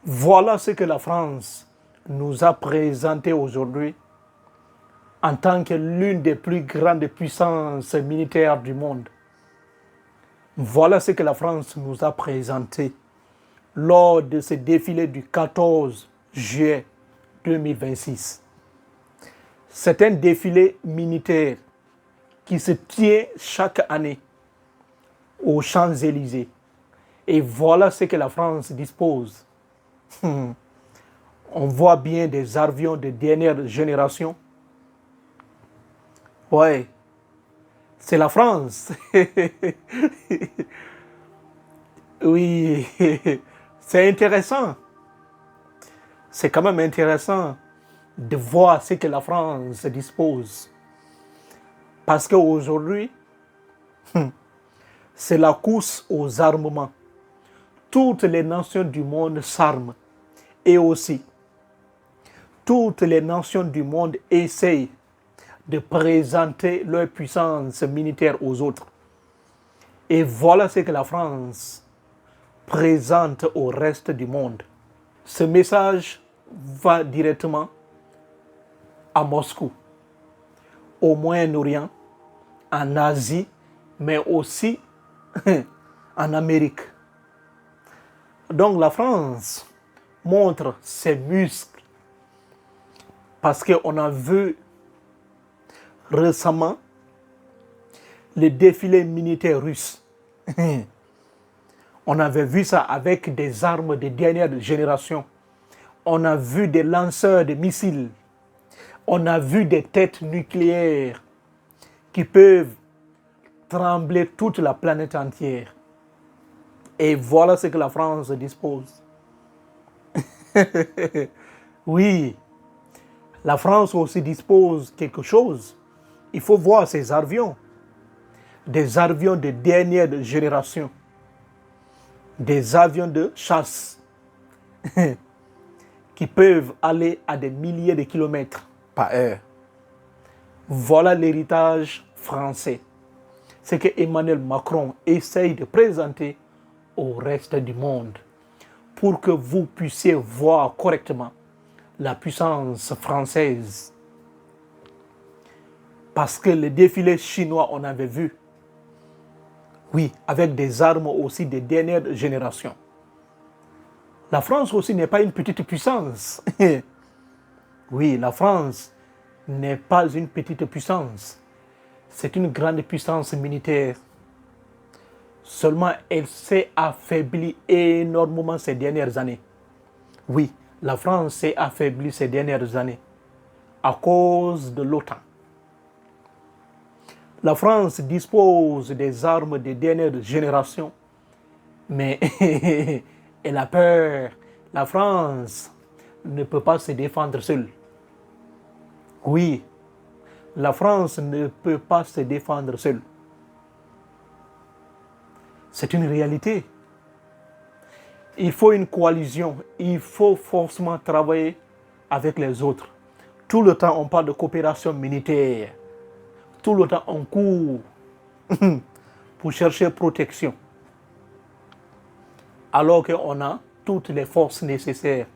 Voilà ce que la France nous a présenté aujourd'hui en tant que l'une des plus grandes puissances militaires du monde. Voilà ce que la France nous a présenté lors de ce défilé du 14 juillet 2026. C'est un défilé militaire qui se tient chaque année aux Champs-Élysées. Et voilà ce que la France dispose. On voit bien des avions de dernière génération. Ouais, c'est la France. Oui, c'est intéressant. C'est quand même intéressant de voir ce que la France dispose. Parce qu'aujourd'hui, c'est la course aux armements. Toutes les nations du monde s'arment. Et aussi, toutes les nations du monde essayent de présenter leur puissance militaire aux autres. Et voilà ce que la France présente au reste du monde. Ce message va directement à Moscou, au Moyen-Orient, en Asie, mais aussi en Amérique. Donc la France montre ses muscles parce qu'on a vu récemment le défilé militaire russe. On avait vu ça avec des armes de dernière génération. On a vu des lanceurs de missiles. On a vu des têtes nucléaires qui peuvent trembler toute la planète entière. Et voilà ce que la France dispose. Oui, la France aussi dispose quelque chose. Il faut voir ces avions. Des avions de dernière génération. Des avions de chasse qui peuvent aller à des milliers de kilomètres par heure. Voilà l'héritage français. C'est que Emmanuel Macron essaye de présenter au reste du monde pour que vous puissiez voir correctement la puissance française. Parce que le défilé chinois, on avait vu, oui, avec des armes aussi de dernière génération. La France aussi n'est pas une petite puissance. Oui, la France n'est pas une petite puissance. C'est une grande puissance militaire. Seulement, elle s'est affaiblie énormément ces dernières années. Oui, la France s'est affaiblie ces dernières années à cause de l'OTAN. La France dispose des armes de dernière génération, mais elle a peur. La France ne peut pas se défendre seule. Oui, la France ne peut pas se défendre seule. C'est une réalité. Il faut une coalition. Il faut forcément travailler avec les autres. Tout le temps, on parle de coopération militaire. Tout le temps, on court pour chercher protection. Alors qu'on a toutes les forces nécessaires.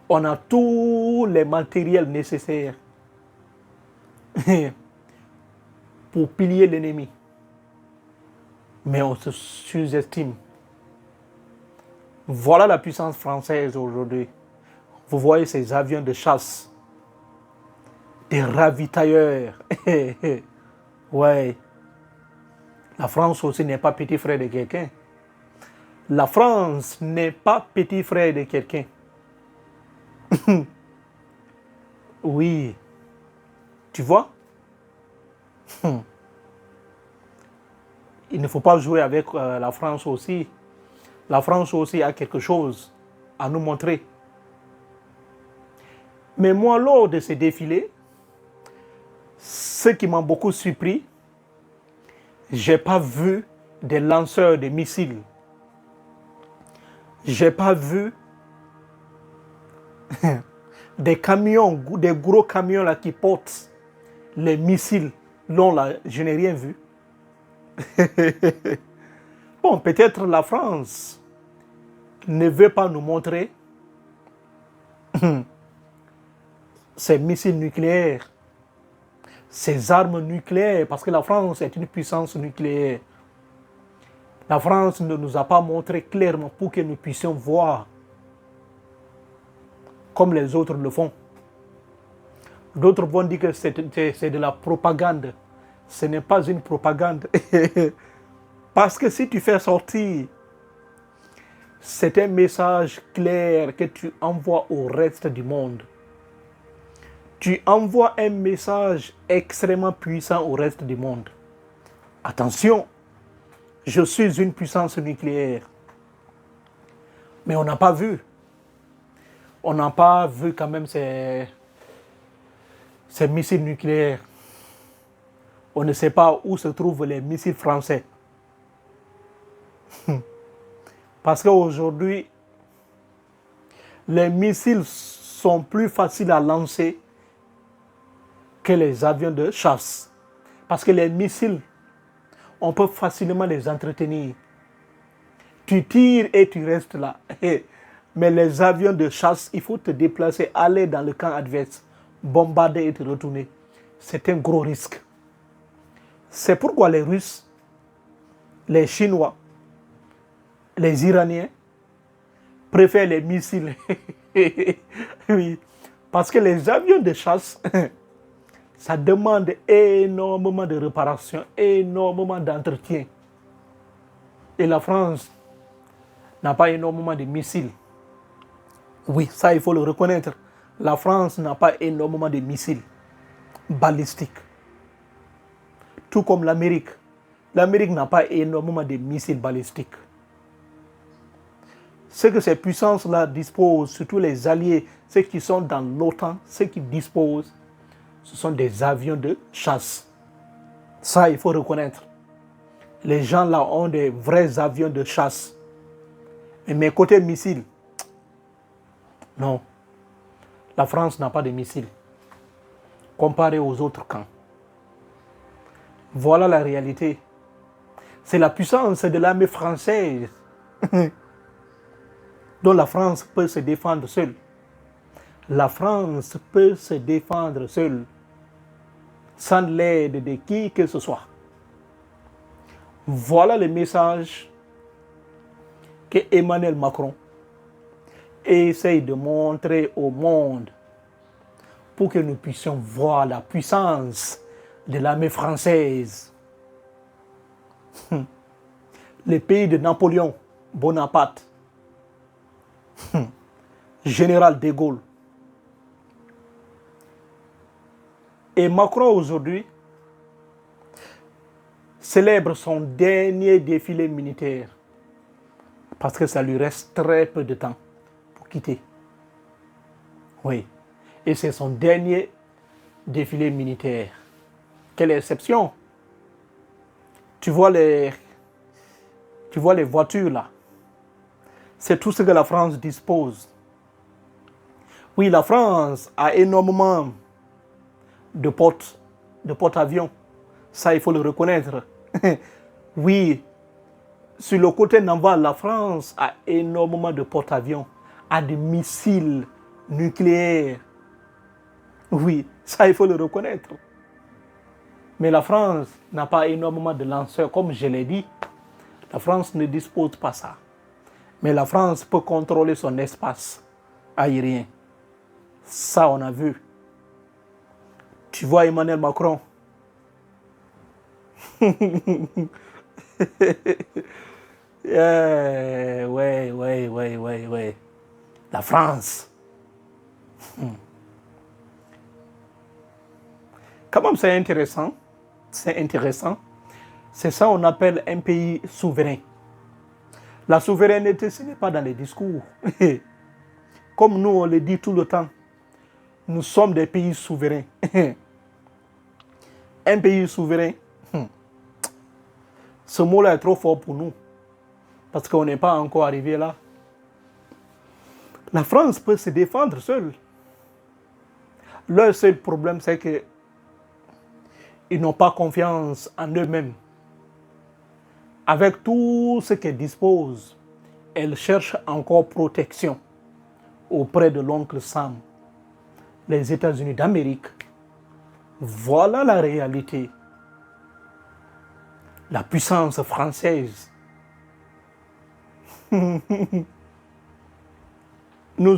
On a tous les matériels nécessaires pour piller l'ennemi. Mais on se sous-estime. Voilà la puissance française aujourd'hui. Vous voyez ces avions de chasse, des ravitailleurs. Ouais. La France aussi n'est pas petit frère de quelqu'un. La France n'est pas petit frère de quelqu'un. Oui. Tu vois? Il ne faut pas jouer avec la France aussi. La France aussi a quelque chose à nous montrer. Mais moi, lors de ces défilés, ce qui m'a beaucoup surpris, je n'ai pas vu des lanceurs de missiles. Je n'ai pas vu des camions, des gros camions là qui portent les missiles. Non, là, je n'ai rien vu. Bon, peut-être la France ne veut pas nous montrer ses missiles nucléaires, ses armes nucléaires, parce que la France est une puissance nucléaire. La France ne nous a pas montré clairement pour que nous puissions voir comme les autres le font. D'autres vont dire que c'est de la propagande. Ce n'est pas une propagande. Parce que si tu fais sortir, c'est un message clair que tu envoies au reste du monde. Tu envoies un message extrêmement puissant au reste du monde. Attention, je suis une puissance nucléaire. Mais on n'a pas vu. On n'a pas vu quand même ces missiles nucléaires. On ne sait pas où se trouvent les missiles français. Parce qu'aujourd'hui, les missiles sont plus faciles à lancer que les avions de chasse. Parce que les missiles, on peut facilement les entretenir. Tu tires et tu restes là. Mais les avions de chasse, il faut te déplacer, aller dans le camp adverse, bombarder et te retourner. C'est un gros risque. C'est pourquoi les Russes, les Chinois, les Iraniens préfèrent les missiles. Oui, parce que les avions de chasse, ça demande énormément de réparation, énormément d'entretien. Et la France n'a pas énormément de missiles. Oui, ça il faut le reconnaître. La France n'a pas énormément de missiles balistiques. Tout comme l'Amérique. L'Amérique n'a pas énormément de missiles balistiques. Ce que ces puissances-là disposent, surtout les alliés, ceux qui sont dans l'OTAN, ceux qui disposent, ce sont des avions de chasse. Ça, il faut reconnaître. Les gens là ont des vrais avions de chasse. Mais côté missiles, non. La France n'a pas de missiles comparé aux autres camps. Voilà la réalité. C'est la puissance de l'armée française dont la France peut se défendre seule. La France peut se défendre seule, sans l'aide de qui que ce soit. Voilà le message que Emmanuel Macron essaye de montrer au monde pour que nous puissions voir la puissance de l'armée française. Le pays de Napoléon Bonaparte, général de Gaulle. Et Macron aujourd'hui célèbre son dernier défilé militaire parce que ça lui reste très peu de temps pour quitter. Oui. Et c'est son dernier défilé militaire. Quelle exception! Tu vois les voitures là. C'est tout ce que la France dispose. Oui, la France a énormément de porte-avions. Ça, il faut le reconnaître. Oui, sur le côté naval, la France a énormément de porte-avions, a des missiles nucléaires. Oui, ça, il faut le reconnaître. Mais la France n'a pas énormément de lanceurs, comme je l'ai dit. La France ne dispose pas ça. Mais la France peut contrôler son espace aérien. Ça, on a vu. Tu vois Emmanuel Macron. Ouais. La France. Quand même, c'est intéressant. C'est intéressant. C'est ça qu'on appelle un pays souverain. La souveraineté, ce n'est pas dans les discours. Comme nous, on le dit tout le temps. Nous sommes des pays souverains. Un pays souverain, ce mot-là est trop fort pour nous. Parce qu'on n'est pas encore arrivé là. La France peut se défendre seule. Leur seul problème, c'est que ils n'ont pas confiance en eux-mêmes. Avec tout ce qu'elles disposent, elles cherchent encore protection. auprès de l'oncle Sam, les États-Unis d'Amérique. Voilà la réalité. La puissance française. Nous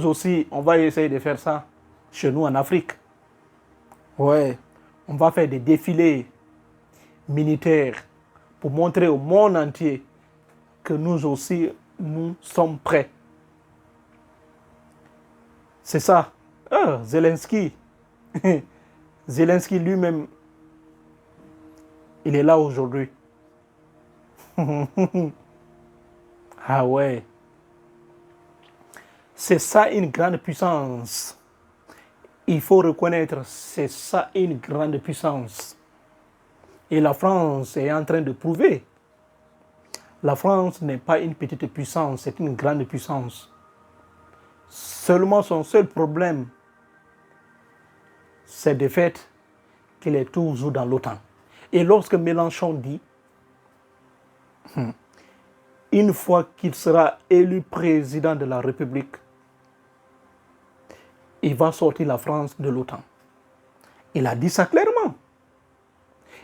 aussi, on va essayer de faire ça chez nous en Afrique. Ouais, on va faire des défilés militaires pour montrer au monde entier que nous aussi, nous sommes prêts. C'est ça. Ah, Zelensky. Zelensky lui-même, il est là aujourd'hui. Ah ouais. C'est ça une grande puissance. Il faut reconnaître, c'est ça une grande puissance. Et la France est en train de prouver. La France n'est pas une petite puissance, c'est une grande puissance. Seulement son seul problème, c'est de fait qu'il est toujours dans l'OTAN. Et lorsque Mélenchon dit, une fois qu'il sera élu président de la République, il va sortir la France de l'OTAN. Il a dit ça clairement.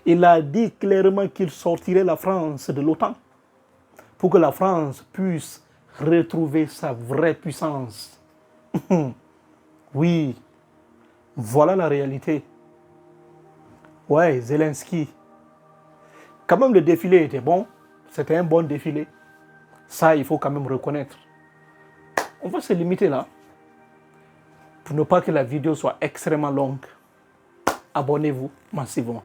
Il a dit clairement qu'il sortirait la France de l'OTAN pour que la France puisse retrouver sa vraie puissance. Oui, voilà la réalité. Ouais, Zelensky. Quand même, le défilé était bon. C'était un bon défilé. Ça, il faut quand même reconnaître. On va se limiter là. Pour ne pas que la vidéo soit extrêmement longue, abonnez-vous massivement.